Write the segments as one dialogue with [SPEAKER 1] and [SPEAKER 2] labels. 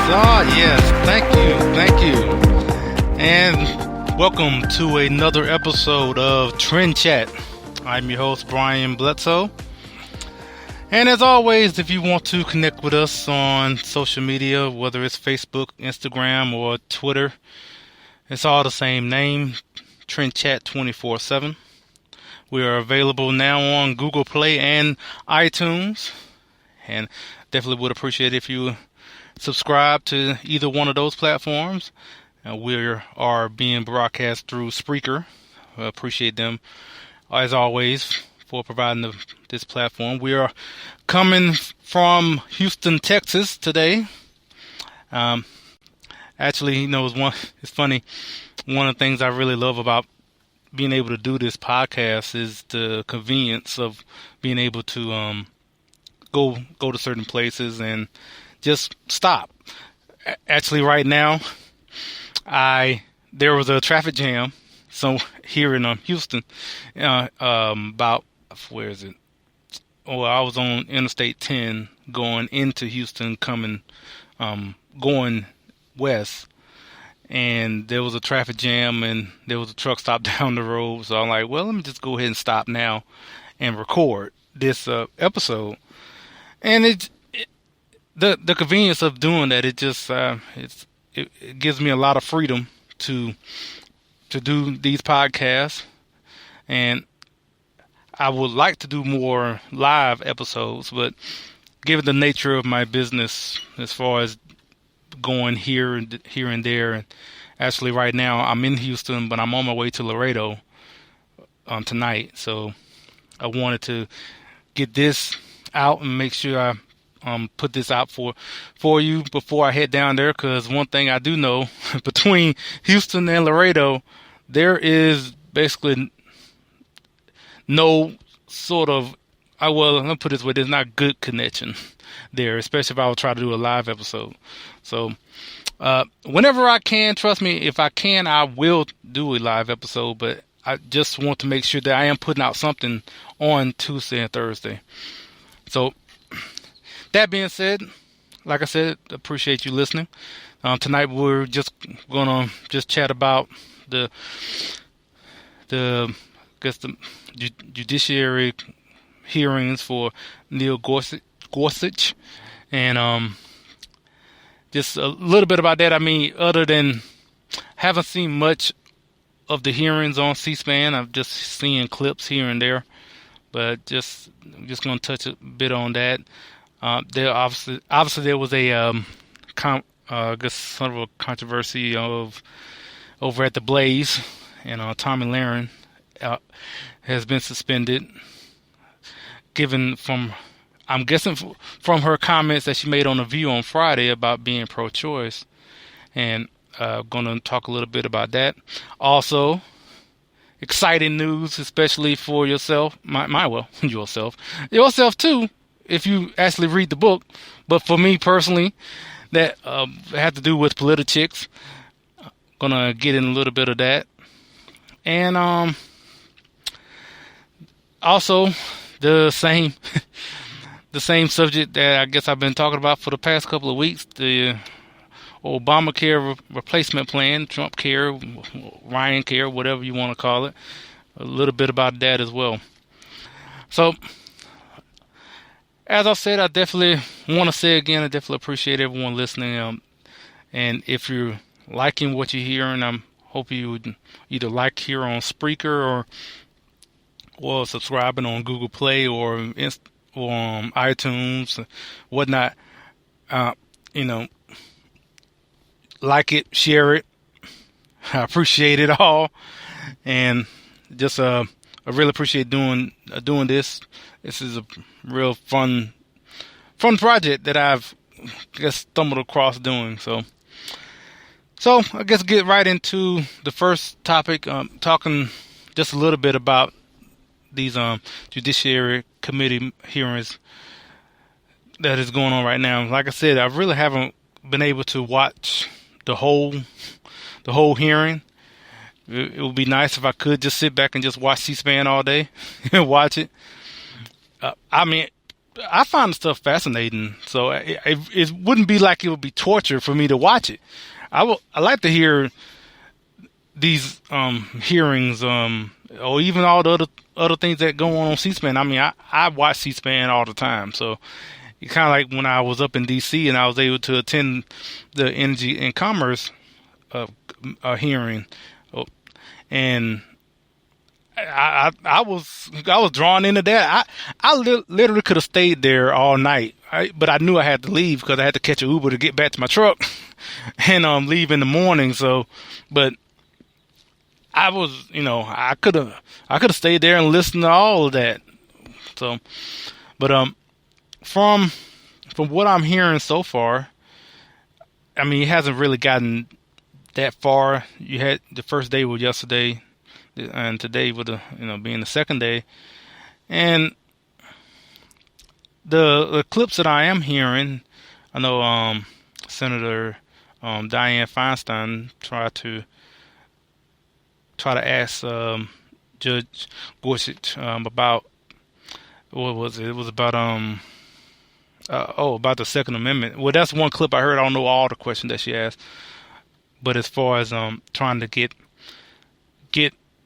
[SPEAKER 1] Yes. Thank you. And welcome to another episode of TrendChat. I'm your host, Brian Bledsoe. And as always, if you want to connect with us on social media, whether it's Facebook, Instagram, or Twitter, it's all the same name, TrendChat 24/7. We are available now on Google Play and iTunes. And definitely would appreciate if you subscribe to either one of those platforms. We are being broadcast through Spreaker. I appreciate them, as always, for providing this platform. We are coming from Houston, Texas today. Actually, it's funny. One of the things I really love about being able to do this podcast is the convenience of being able to go to certain places and just stop. Actually, right now, there was a traffic jam. So here in Houston, about where is it? Oh, I was on Interstate 10 going into Houston, going west, and there was a traffic jam, and there was a truck stop down the road. So I'm like, well, let me just go ahead and stop now and record this episode. And the convenience of doing that, it gives me a lot of freedom to do these podcasts, and I would like to do more live episodes, but given the nature of my business, as far as going here and there, and actually right now I'm in Houston, but I'm on my way to Laredo tonight, so I wanted to get this out and make sure I put this out for you before I head down there, because one thing I do know, between Houston and Laredo, there is basically no sort of, let me put it this way, there's not good connection there, especially if I would try to do a live episode. So whenever I can, trust me, if I can, I will do a live episode, but I just want to make sure that I am putting out something on Tuesday and Thursday. So that being said, like I said, appreciate you listening. Tonight we're just gonna chat about the judiciary hearings for Neil Gorsuch, and just a little bit about that. I mean, other than haven't seen much of the hearings on C-SPAN, I've just seen clips here and there, but I'm just gonna touch a bit on that. There obviously there was a I guess sort of a controversy over at the Blaze, and Tomi Lahren has been suspended, I'm guessing from her comments that she made on The View on Friday about being pro-choice, and going to talk a little bit about that. Also, exciting news, especially for yourself, yourself too, if you actually read the book. But for me personally, that had to do with Politichicks. Gonna get in a little bit of that, and also the same subject that I guess I've been talking about for the past couple of weeks: the Obamacare replacement plan, Trumpcare, Ryancare, whatever you want to call it. A little bit about that as well. So, as I said, I definitely want to say again, I definitely appreciate everyone listening. And if you're liking what you're hearing, I hope you would either like here on Spreaker or subscribing on Google Play or iTunes, whatnot. Like it, share it. I appreciate it all, and just I really appreciate doing this. This is a real fun project that I've stumbled across doing. So I guess get right into the first topic. Talking just a little bit about these judiciary committee hearings that is going on right now. Like I said, I really haven't been able to watch the whole hearing. It would be nice if I could just sit back and just watch C-SPAN all day and watch it. I mean, I find the stuff fascinating. So it wouldn't be like it would be torture for me to watch it. I like to hear these hearings, or even all the other things that go on C-SPAN. I mean, I watch C-SPAN all the time. So it's kind of like when I was up in D.C. and I was able to attend the Energy and Commerce hearing, and I was drawn into that. I literally could have stayed there all night, but I knew I had to leave because I had to catch an Uber to get back to my truck and leave in the morning. So, but I was, I could have stayed there and listened to all of that. So, but from what I'm hearing so far, I mean, it hasn't really gotten that far. You had the first day was yesterday, and today with the being the second day, and the clips that I am hearing, I know Senator Dianne Feinstein tried to ask Judge Gorsuch about what was it? It was about about the Second Amendment. Well, that's one clip I heard. I don't know all the questions that she asked, but as far as trying to get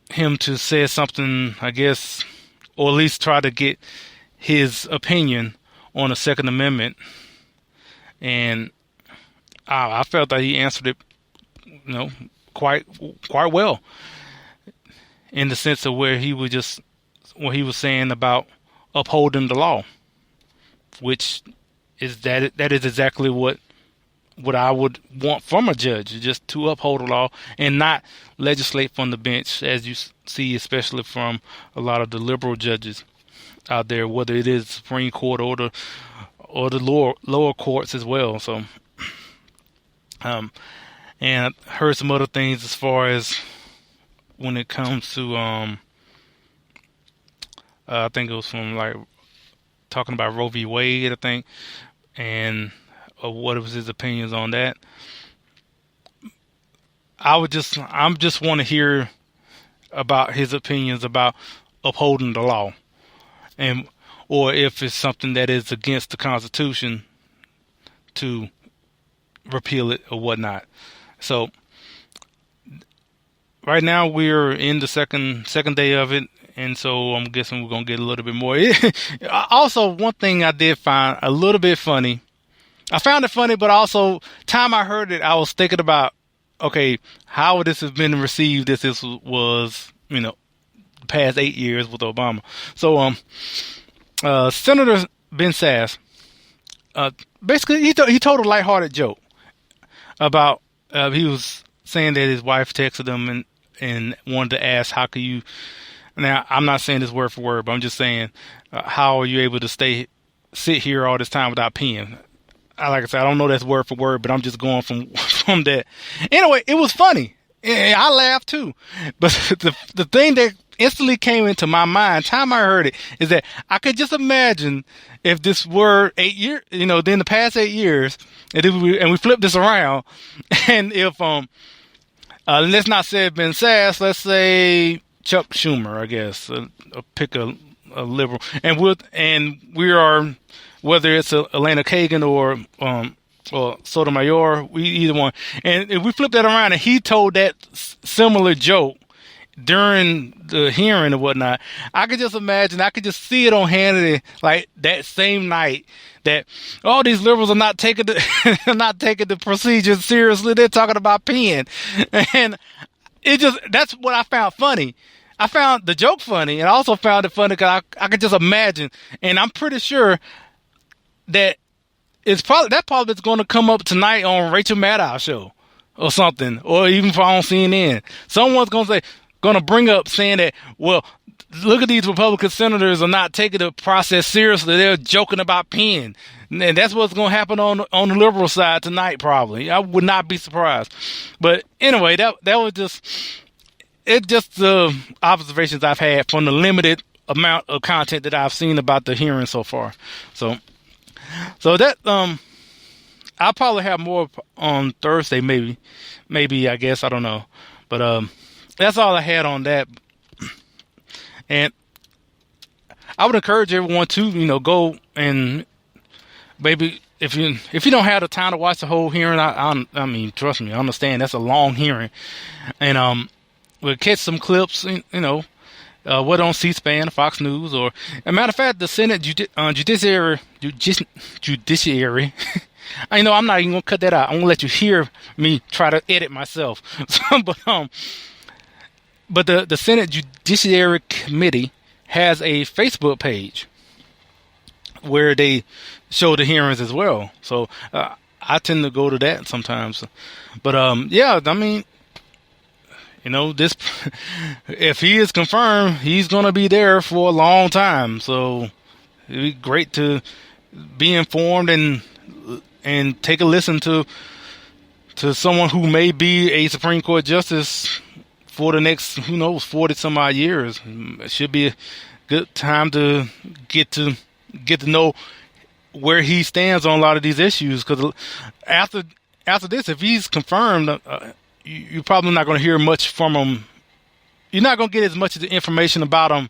[SPEAKER 1] him to say something, I guess, or at least try to get his opinion on the Second Amendment, and I felt that he answered it, quite well, in the sense of where he was saying about upholding the law, which is that is exactly what I would want from a judge, just to uphold the law and not legislate from the bench, as you see, especially from a lot of the liberal judges out there, whether it is Supreme Court or the lower courts as well. So, and I heard some other things as far as when it comes to I think it was from like talking about Roe v. Wade, I think, and what was his opinions on that. I'm just want to hear about his opinions about upholding the law, and or if it's something that is against the Constitution to repeal it or whatnot. So right now we're in the second day of it, and so I'm guessing we're gonna get a little bit more. Also, one thing I did find a little bit funny. I found it funny, but also, time I heard it, I was thinking about, okay, how would this have been received if this was, the past 8 years with Obama? So, Senator Ben Sasse, basically, he told a lighthearted joke about, he was saying that his wife texted him and wanted to ask, how could you, now, I'm not saying this word for word, but I'm just saying, how are you able to sit here all this time without peeing? Like I said, I don't know that's word for word, but I'm just going from that. Anyway, it was funny. I laughed too. But the thing that instantly came into my mind, time I heard it, is that I could just imagine if this were 8 years, then the past 8 years, and we flip this around, and if let's not say Ben Sasse, let's say Chuck Schumer, I guess, pick a liberal, and we are. Whether it's Elena Kagan or Sotomayor, either one. And if we flip that around and he told that similar joke during the hearing or whatnot, I could just imagine, I could just see it on Hannity, like that same night, that all these liberals are not taking the procedures seriously. They're talking about peeing. And that's what I found funny. I found the joke funny, and I also found it funny because I could just imagine, and I'm pretty sure that probably is going to come up tonight on Rachel Maddow's show or something, or even on CNN. Someone's going to bring up saying that, well, look at these Republican senators are not taking the process seriously. They're joking about peeing. And that's what's going to happen on the liberal side tonight, probably. I would not be surprised. But anyway, that was just the observations I've had from the limited amount of content that I've seen about the hearing so far. So that I'll probably have more on Thursday, maybe I guess, I don't know, but that's all I had on that. And I would encourage everyone to, go and maybe if you don't have the time to watch the whole hearing, I mean, trust me, I understand that's a long hearing, and we'll catch some clips, what on C-SPAN, Fox News, or a matter of fact, the Senate judiciary. I know I'm not even gonna cut that out. I'm gonna let you hear me try to edit myself. But the Senate Judiciary Committee has a Facebook page where they show the hearings as well. So I tend to go to that sometimes. But yeah, I mean, this if he is confirmed, he's gonna be there for a long time. So it'd be great to be informed and take a listen to someone who may be a Supreme Court justice for the next, 40 some odd years. It should be a good time to get to know where he stands on a lot of these issues. Because after this, if he's confirmed, you're probably not going to hear much from him. You're not going to get as much of the information about him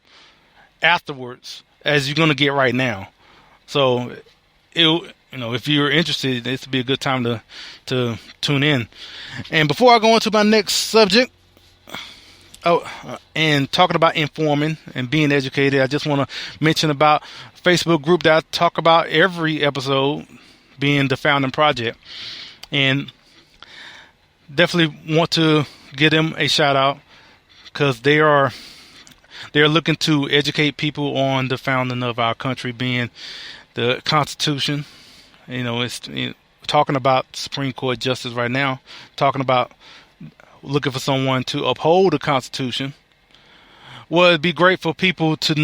[SPEAKER 1] afterwards as you're going to get right now. So, if you're interested, this would be a good time to tune in. And before I go into my next subject, and talking about informing and being educated, I just want to mention about a Facebook group that I talk about every episode, being the Founding Project. And definitely want to give them a shout out because they're looking to educate people on the founding of our country, being the Constitution. It's talking about Supreme Court justice right now, talking about looking for someone to uphold the Constitution. Well, it'd be great for people to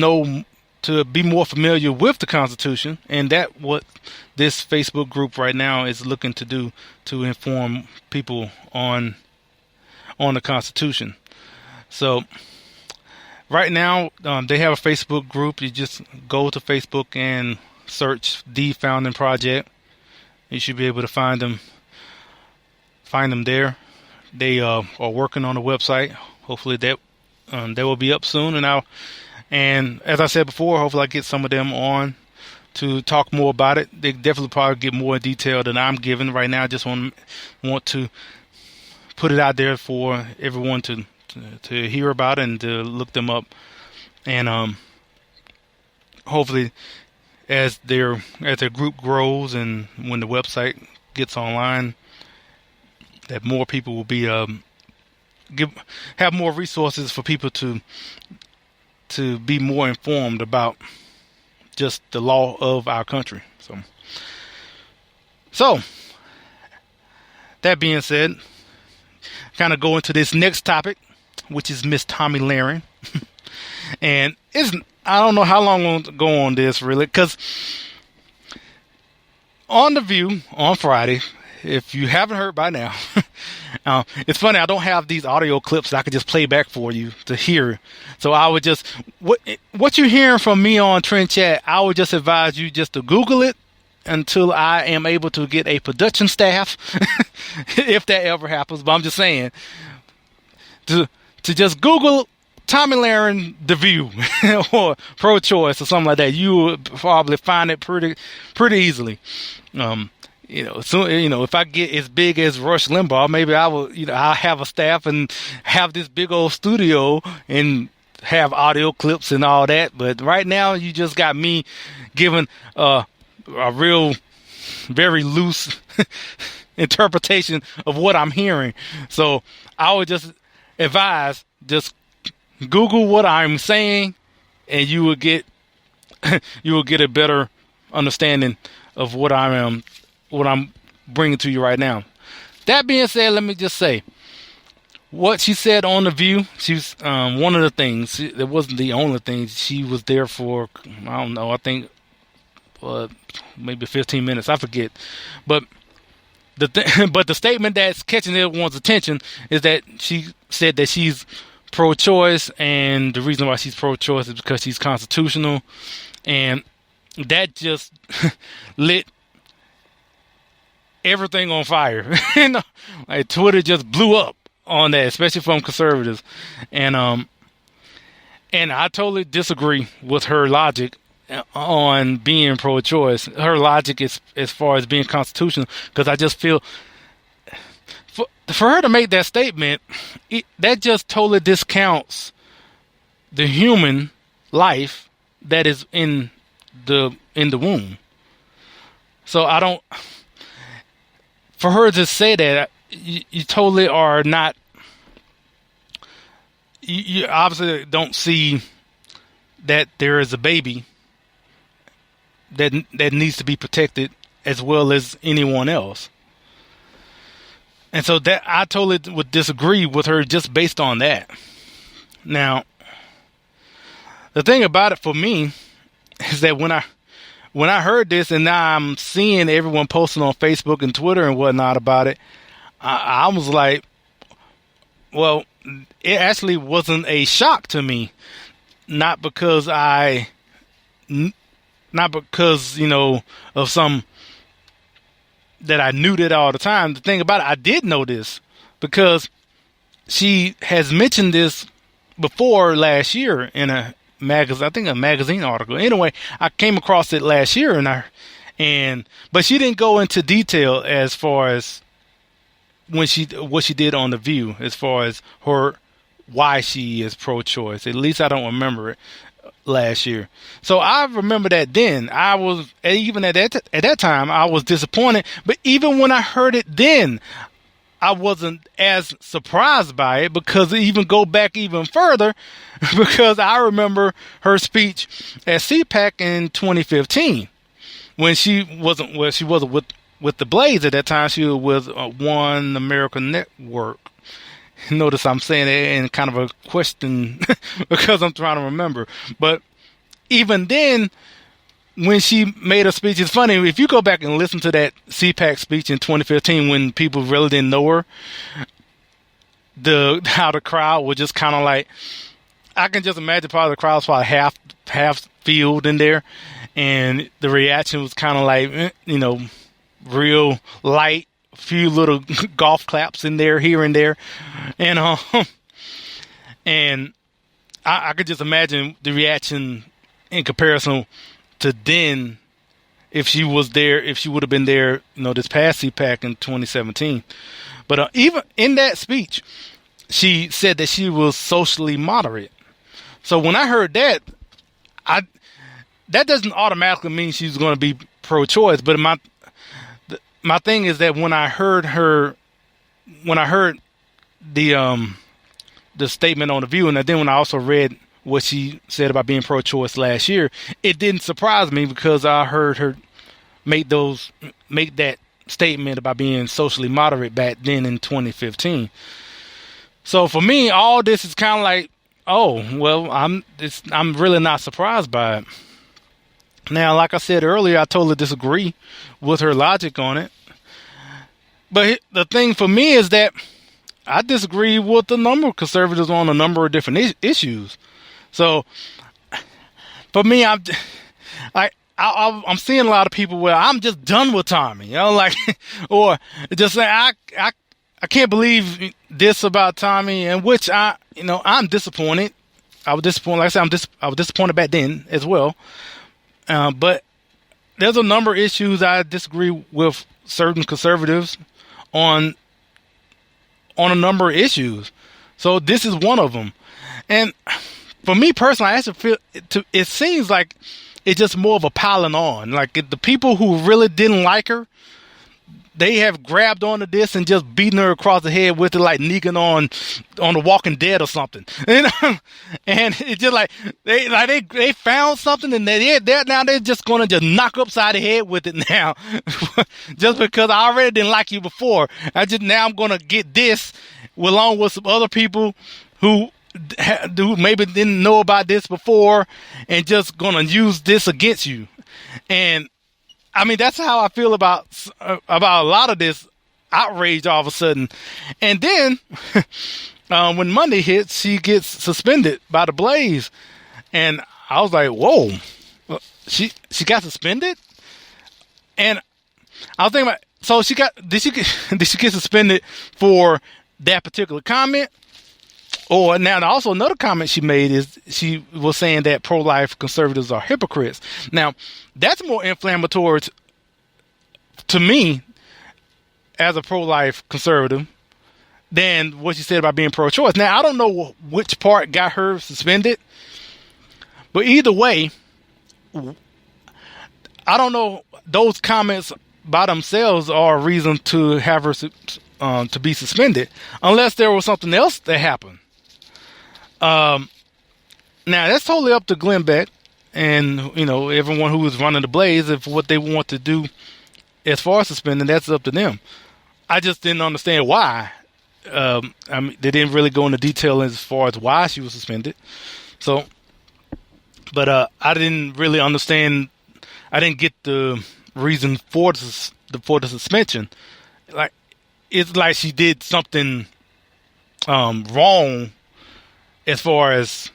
[SPEAKER 1] be more familiar with the Constitution, and that what this Facebook group right now is looking to do, to inform people on the Constitution. So right now, they have a Facebook group. You just go to Facebook and search The Founding Project. You should be able to find them there. They are working on a website. Hopefully that will be up soon. And as I said before, hopefully I get some of them on to talk more about it. They definitely probably get more detail than I'm giving right now. I just want to put it out there for everyone to hear about it and to look them up. And hopefully, as their group grows and when the website gets online, that more people will be have more resources for people to be more informed about just the law of our country. So that being said, kind of go into this next topic, which is Miss Tomi Lahren. And I don't know how long I'm going to go on this really, because on The View on Friday, if you haven't heard by now, it's funny, I don't have these audio clips that I could just play back for you to hear. So I would just, what you're hearing from me on TrendChat, I would just advise you just to Google it until I am able to get a production staff, if that ever happens. But I'm just saying, to just Google Tomi Lahren, The View, or pro-choice or something like that, you would probably find it pretty easily. So if I get as big as Rush Limbaugh, maybe I will. I'll have a staff and have this big old studio and have audio clips and all that. But right now, you just got me giving a real, very loose interpretation of what I'm hearing. So I would just advise, just Google what I'm saying, and you will get a better understanding of what I'm bringing to you right now. That being said, let me just say what she said on The View. She's one of the things. It wasn't the only thing. She was there for, I don't know, I think maybe 15 minutes. I forget. But the statement that's catching everyone's attention is that she said that she's pro-choice, and the reason why she's pro-choice is because she's constitutional, and that just lit everything on fire. Like Twitter just blew up on that, especially from conservatives, and And I totally disagree with her logic on being pro-choice. Her logic is as far as being constitutional, because I just feel for her to make that statement, that just totally discounts the human life that is in the womb. So I don't. For her to say that, you totally are not. You obviously don't see that there is a baby that needs to be protected as well as anyone else. And so that I totally would disagree with her just based on that. Now, the thing about it for me is that when I heard this, and now I'm seeing everyone posting on Facebook and Twitter and whatnot about it, I was like, well, it actually wasn't a shock to me. Not because of some that I knew that all the time. The thing about it, I did know this because she has mentioned this before last year in a magazine, I think a magazine article. Anyway, I came across it last year, but she didn't go into detail as far as what she did on The View, as far as why she is pro-choice. At least I don't remember it last year. So I remember that then. I was, even at that time, I was disappointed. But even when I heard it then, I wasn't as surprised by it, because even go back even further, because I remember her speech at CPAC in 2015 when she wasn't with the Blaze at that time. She was with One America Network. Notice I'm saying it in kind of a question because I'm trying to remember. But even then, when she made a speech, it's funny, if you go back and listen to that CPAC speech in 2015 when people really didn't know her, how the crowd was just kind of like, I can just imagine probably the crowd was probably half filled in there, and the reaction was kind of like, real light, a few little golf claps in there, here and there, and I could just imagine the reaction in comparison to then, if she would have been there, this past CPAC in 2017. But even in that speech, she said that she was socially moderate. So when I heard that, that doesn't automatically mean she's going to be pro-choice. But my thing is that when I heard the statement on The View, and then when I also read what she said about being pro-choice last year, it didn't surprise me, because I heard her make that statement about being socially moderate back then in 2015. So for me, all this is kind of like, oh, well, I'm really not surprised by it. Now, like I said earlier, I totally disagree with her logic on it. But the thing for me is that I disagree with a number of conservatives on a number of different issues. So for me, I'm seeing a lot of people where I'm just done with Tomi, or just say I can't believe this about Tomi, and which I'm disappointed. I was disappointed. Like I said, I was disappointed back then as well. But there's a number of issues I disagree with certain conservatives on a number of issues. So this is one of them. And for me personally, I actually feel it seems like it's just more of a piling on. Like the people who really didn't like her, they have grabbed onto this and just beating her across the head with it, like Negan on The Walking Dead or something. And it's just like they found something, and they're just gonna just knock upside the head with it now, just because I already didn't like you before. Now I'm gonna get this along with some other people who maybe didn't know about this before, and just gonna use this against you. And I mean, that's how I feel about a lot of this outrage all of a sudden. And then when Monday hits, she gets suspended by the Blaze, and I was like, "Whoa, she got suspended?" And I was thinking about, so did she get suspended for that particular comment, Or now, also another comment she made is she was saying that pro-life conservatives are hypocrites. Now, that's more inflammatory to me as a pro-life conservative than what she said about being pro-choice. Now, I don't know which part got her suspended, but either way, I don't know. Those comments by themselves are a reason to have her to be suspended, unless there was something else that happened. Now that's totally up to Glenn Beck and everyone who is running the Blaze. If what they want to do as far as suspending, that's up to them. I just didn't understand why. They didn't really go into detail as far as why she was suspended. So, but I didn't really understand. I didn't get the reason for the suspension. Like, it's like she did something wrong. As far as,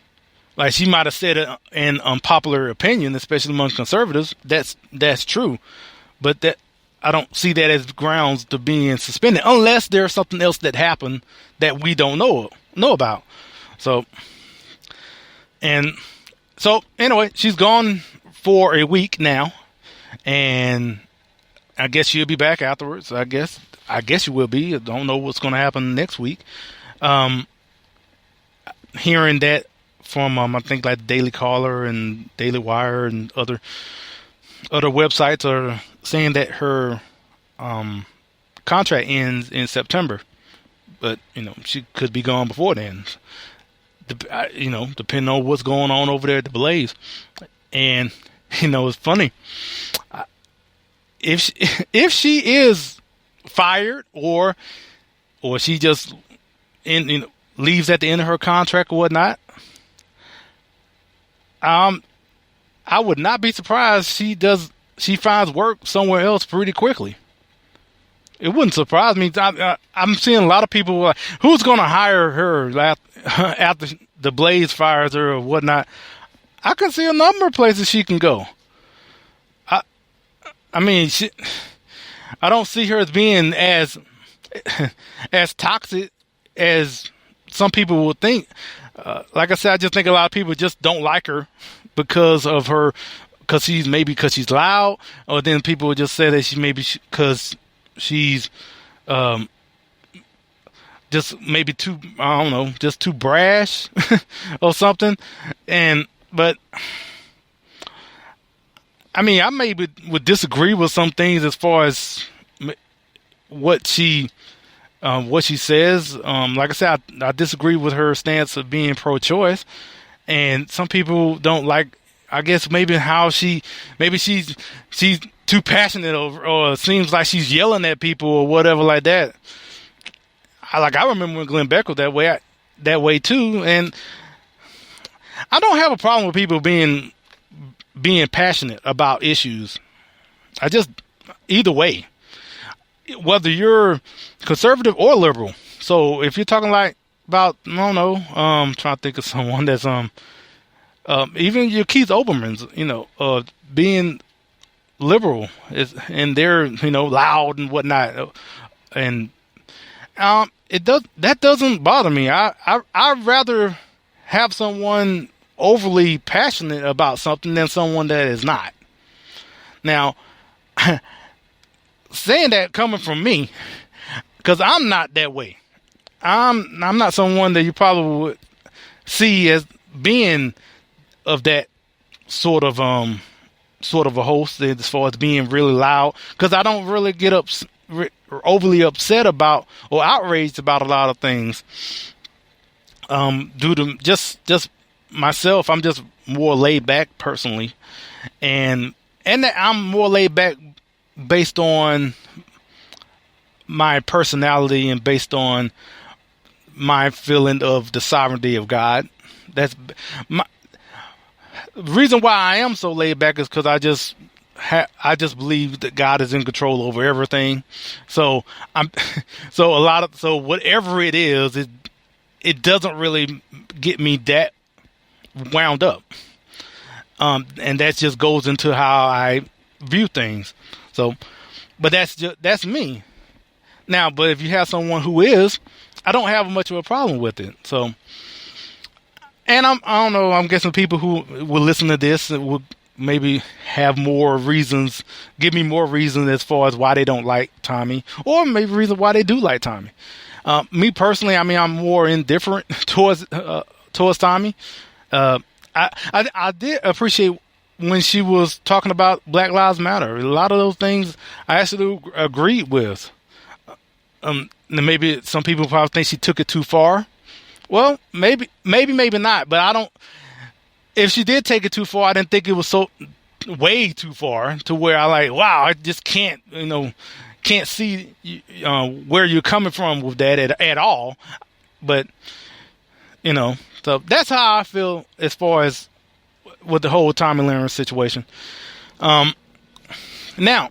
[SPEAKER 1] like, she might have said an unpopular opinion, especially among conservatives. That's true, but that I don't see that as grounds to being suspended, unless there's something else that happened that we don't know about. So anyway, she's gone for a week now, and I guess she'll be back afterwards. I guess she will be. I don't know what's going to happen next week. Hearing that from I think like Daily Caller and Daily Wire and other websites are saying that her contract ends in September, but she could be gone before then. Depending on what's going on over there at the Blaze. And it's funny, if she is fired or she just leaves at the end of her contract or whatnot, I would not be surprised she finds work somewhere else pretty quickly. It wouldn't surprise me. I'm seeing a lot of people like, who's going to hire her after the Blaze fires her or whatnot. I can see a number of places she can go. I don't see her as being as toxic as some people would think. Like I said, I just think a lot of people just don't like her because she's loud, or then people would just say that because she's just maybe too, I don't know, just too brash or something. But I maybe would disagree with some things as far as what she says. Like I said, I disagree with her stance of being pro-choice, and some people don't like. I guess maybe she's too passionate or seems like she's yelling at people or whatever like that. I remember when Glenn Beck was that way too, and I don't have a problem with people being passionate about issues. Either way, whether you're conservative or liberal. So if you're talking about, I don't know, trying to think of someone that's even your Keith Olbermann's, being liberal and they're loud and whatnot, and that doesn't bother me. I'd rather have someone overly passionate about something than someone that is not. Now, saying that coming from me, because I'm not that way. I'm not someone that you probably would see as being of that sort of a host as far as being really loud, because I don't really get overly upset about or outraged about a lot of things. Due to just myself, I'm just more laid back personally, and that I'm more laid back based on my personality and based on my feeling of the sovereignty of God. That's my reason why I am so laid back, is because I just believe that God is in control over everything. So whatever it is, it doesn't really get me that wound up. And that just goes into how I view things. So, but that's me. Now, but if you have someone who is, I don't have much of a problem with it. So, and I don't know. I'm guessing people who will listen to this will maybe have more reasons, give me more reasons as far as why they don't like Tomi, or maybe reason why they do like Tomi. Me personally, I mean, I'm more indifferent towards Tomi. I did appreciate when she was talking about Black Lives Matter. A lot of those things I actually agreed with. Maybe some people probably think she took it too far. Well, maybe not. But I don't. If she did take it too far, I didn't think it was so way too far to where wow, I just can't see where you're coming from with that at all. But so that's how I feel as far as with the whole Tomi Lahren situation. Now,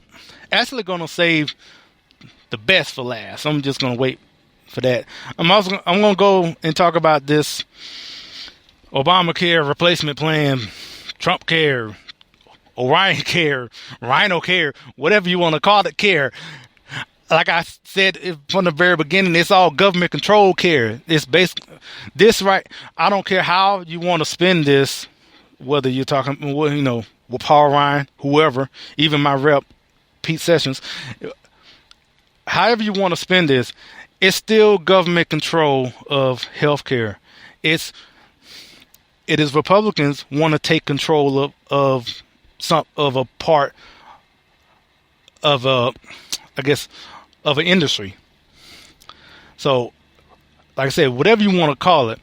[SPEAKER 1] actually going to save the best for last. I'm just going to wait for that. I'm going to go and talk about this Obamacare replacement plan, Trumpcare, Orion Care, Rhino Care, whatever you want to call it, care. Like I said from the very beginning, it's all government controlled care. It's basically this, right? I don't care how you want to spend this, whether you're talking, with Paul Ryan, whoever, even my rep, Pete Sessions. However you want to spend this, it's still government control of healthcare. It is Republicans want to take control of a part of of an industry. So, like I said, whatever you want to call it,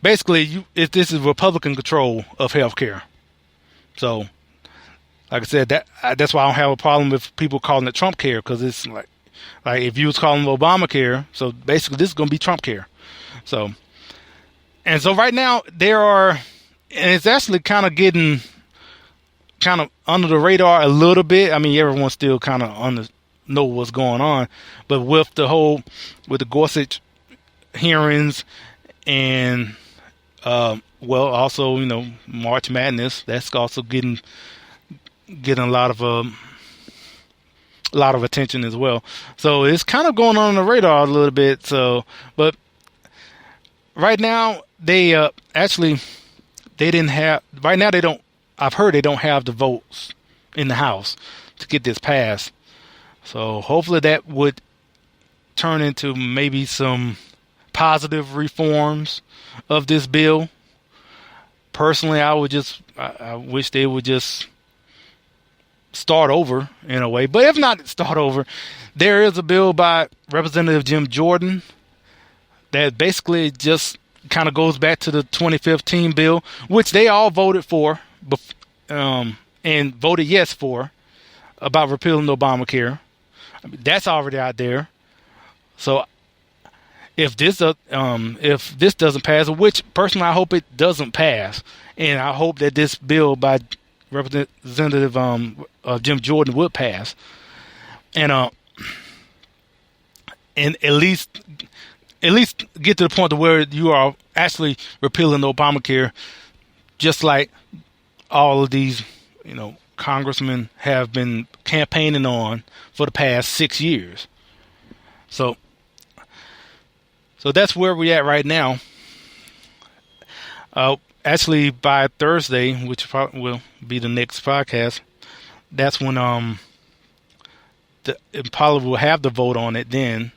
[SPEAKER 1] basically, this is Republican control of healthcare. So, like I said, that's why I don't have a problem with people calling it Trumpcare, because it's like if you was calling it Obamacare, so basically this is going to be Trumpcare. So right now and it's actually kind of getting kind of under the radar a little bit. I mean, everyone's still kind of know what's going on, but with the Gorsuch hearings and also March Madness, that's also getting a lot of attention as well. So it's kind of going on the radar a little bit. So, but right now they didn't have. Right now they don't. I've heard they don't have the votes in the House to get this passed. So hopefully that would turn into maybe some positive reforms of this bill. Personally, I wish they would just start over in a way. But if not start over, there is a bill by Representative Jim Jordan that basically just kind of goes back to the 2015 bill, which they all voted for and voted yes for, about repealing Obamacare. I mean, that's already out there. So if this doesn't pass, which personally I hope it doesn't pass, and I hope that this bill by Representative Jim Jordan would pass, and at least get to the point to where you are actually repealing Obamacare, just like all of these congressmen have been campaigning on for the past 6 years. So that's where we're at right now. Actually, by Thursday, which probably will be the next podcast, that's when probably will have the vote on it then.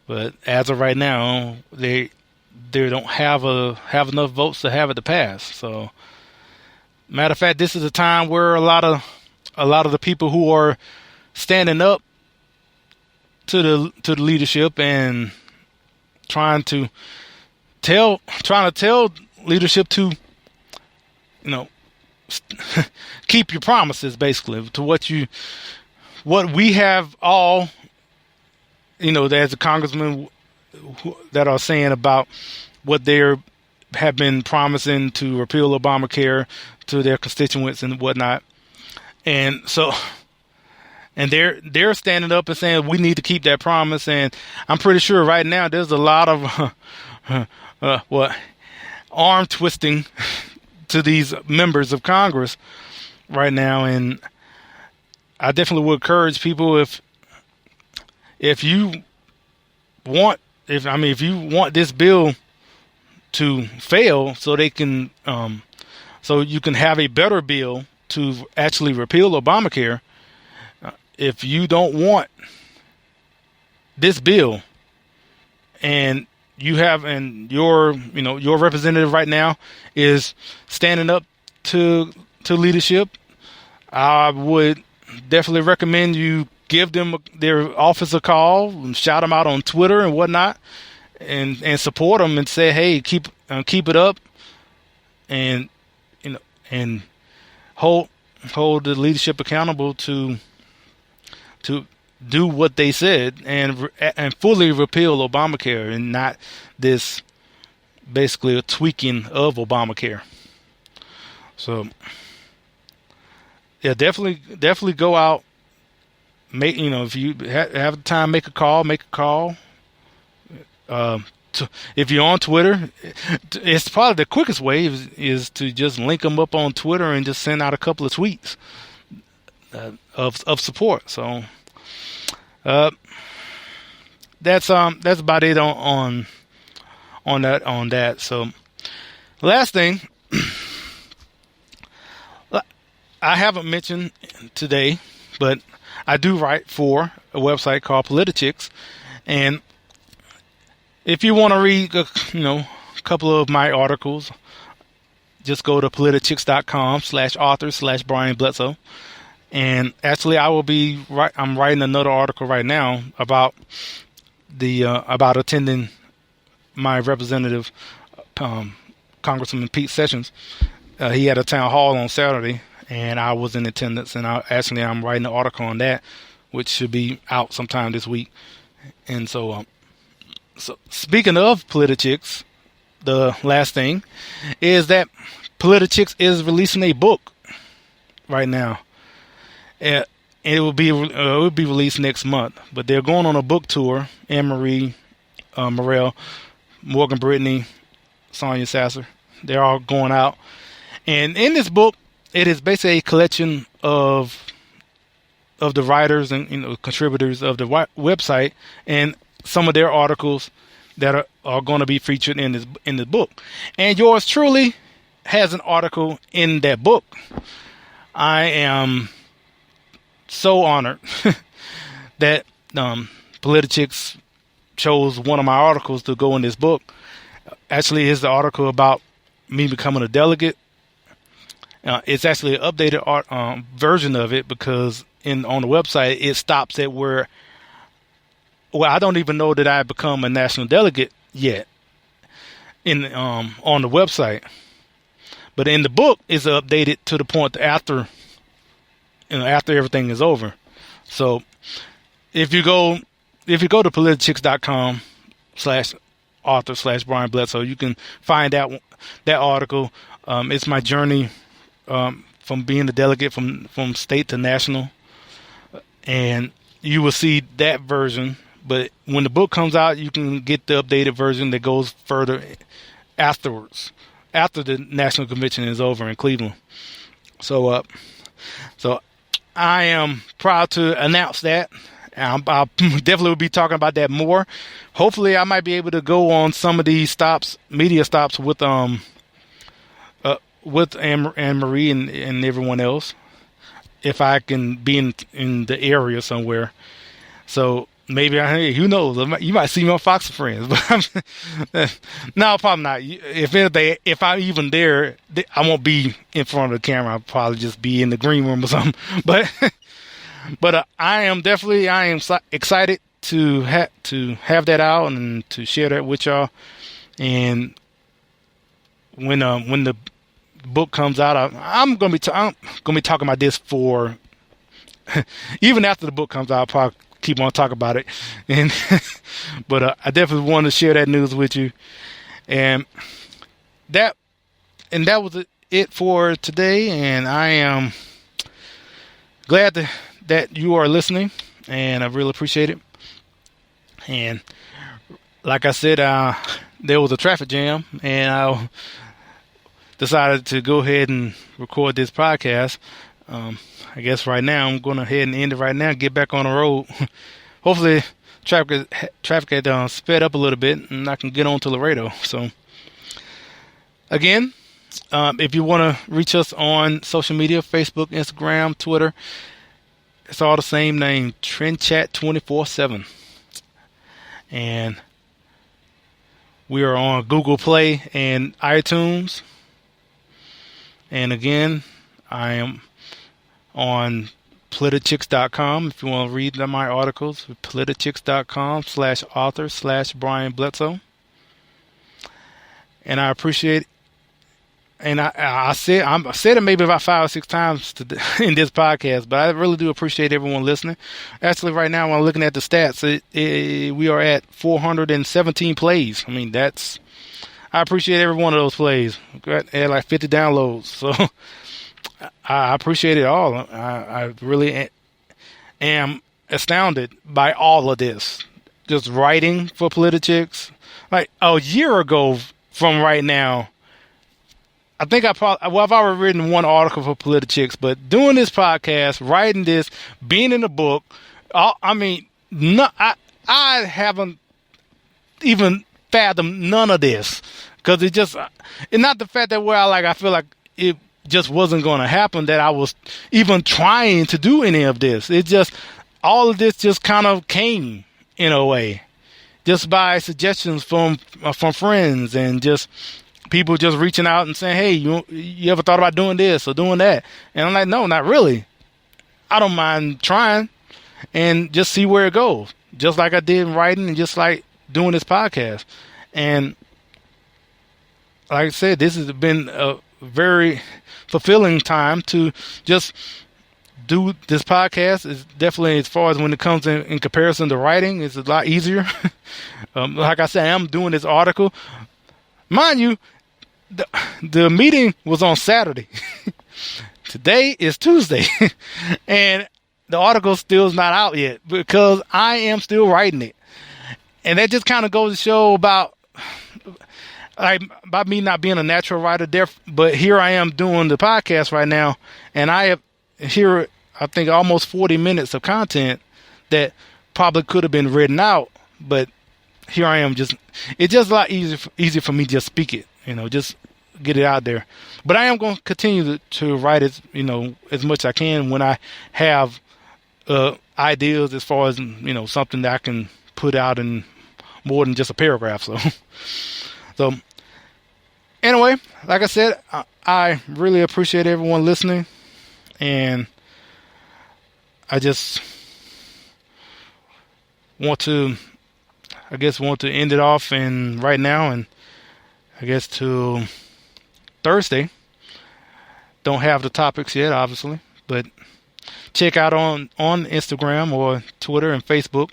[SPEAKER 1] But as of right now, they don't have enough votes to have it to pass. So, matter of fact, this is a time where a lot of the people who are standing up to the leadership and trying to tell leadership to keep your promises, basically, to what we have all, there's a congressman that are saying about what they have been promising to repeal Obamacare to their constituents and whatnot. And so, and they're standing up and saying we need to keep that promise. And I'm pretty sure right now there's a lot of arm twisting to these members of Congress right now. And I definitely would encourage people, if you if you want this bill to fail, so they can, so you can have a better bill to actually repeal Obamacare. If you don't want this bill, and your representative right now is standing up to leadership, I would definitely recommend you give them their office a call and shout them out on Twitter and whatnot, and support them and say, hey, keep it up, and and hold the leadership accountable to do what they said and fully repeal Obamacare, and not this basically a tweaking of Obamacare. So yeah, definitely go out. Make, if you have the time, make a call. If you're on Twitter, it's probably the quickest way is to just link them up on Twitter and just send out a couple of tweets of support. So that's about it on that. So last thing I haven't mentioned today, but I do write for a website called Politichicks, and if you want to read a couple of my articles, just go to politichicks.com/author/Brian Bledsoe. And actually, I'm writing another article right now about about attending my representative, Congressman Pete Sessions. He had a town hall on Saturday, and I was in attendance. And I'm writing an article on that, which should be out sometime this week. And so speaking of Politichicks, the last thing is that Politichicks is releasing a book right now. It will be released next month, but they're going on a book tour. Anne Marie, Morrell, Morgan Brittany, Sonia Sasser, they're all going out. And in this book, it is basically a collection of the writers and contributors of the website, and some of their articles that are going to be featured in the book. And yours truly has an article in that book. I am so honored that Politichicks chose one of my articles to go in this book. Actually, it's the article about me becoming a delegate. It's actually an updated version of it, because on the website it stops at where, I don't even know that I become a national delegate yet on the website. But in the book, it's updated to the point after everything is over. So if you go to politichicks.com/author/Brian Bledsoe, you can find that article. It's my journey from being a delegate from state to national, and you will see that version. But when the book comes out, you can get the updated version that goes further afterwards, after the national convention is over in Cleveland. So I am proud to announce that. I'll definitely will be talking about that more. Hopefully, I might be able to go on some of these media stops with Anne Marie and everyone else, if I can be in the area somewhere. So maybe who knows? You might see me on Fox and Friends, but no, probably not. If I'm even there, I won't be in front of the camera. I'll probably just be in the green room or something. But I am excited to have that out and to share that with y'all. And when the book comes out, I'm gonna be talking about this for even after the book comes out. I'll probably keep on talking about it, but I definitely want to share that news with you. And that was it for today. And I am glad that you are listening, and I really appreciate it. And like I said, there was a traffic jam, and I decided to go ahead and record this podcast. I guess right now I'm going to head and end it right now, get back on the road. Hopefully traffic had sped up a little bit, and I can get on to Laredo. So, again, if you want to reach us on social media, Facebook, Instagram, Twitter, it's all the same name, TrendChat 24/7. And we are on Google Play and iTunes. And again, I am on Politichicks.com. If you want to read my articles, Politichicks.com/author/Brian Bledsoe. And I appreciate, and I said it maybe about 5 or 6 times in this podcast, but I really do appreciate everyone listening. Actually, right now, when I'm looking at the stats, we are at 417 plays. I mean, I appreciate every one of those plays. We had like 50 downloads, so I appreciate it all. I really am astounded by all of this. Just writing for Politichicks. Like a year ago from right now, I think I've already written one article for Politichicks, but doing this podcast, writing this, being in the book, I haven't even fathomed none of this, because it's not the fact that I feel like it just wasn't going to happen, that I was even trying to do any of this. It just, all of this just kind of came in a way, just by suggestions from friends and just people just reaching out and saying, hey, you ever thought about doing this or doing that? And I'm like, no, not really. I don't mind trying and just see where it goes. Just like I did in writing and just like doing this podcast. And like I said, this has been a very fulfilling time to just do this podcast. It's definitely, as far as when it comes in comparison to writing, it's a lot easier. Like I said, I'm doing this article. Mind you, the meeting was on Saturday. Today is Tuesday. And the article still is not out yet because I am still writing it. And that just kind of goes to show about me not being a natural writer there. But here I am doing the podcast right now. And I have here, I think, almost 40 minutes of content that probably could have been written out. But here I am, it's just a lot easier for me to just speak it, just get it out there. But I am going to continue to write as much as I can when I have ideas as far as, something that I can put out in more than just a paragraph. So anyway, like I said, I really appreciate everyone listening, and I just want to end it off right now, and I guess till Thursday. Don't have the topics yet, obviously, but check out on Instagram or Twitter and Facebook.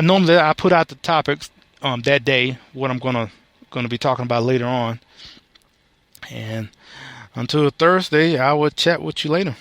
[SPEAKER 1] Normally I put out the topics that day, what I'm gonna be talking about later on. And until Thursday, I will chat with you later.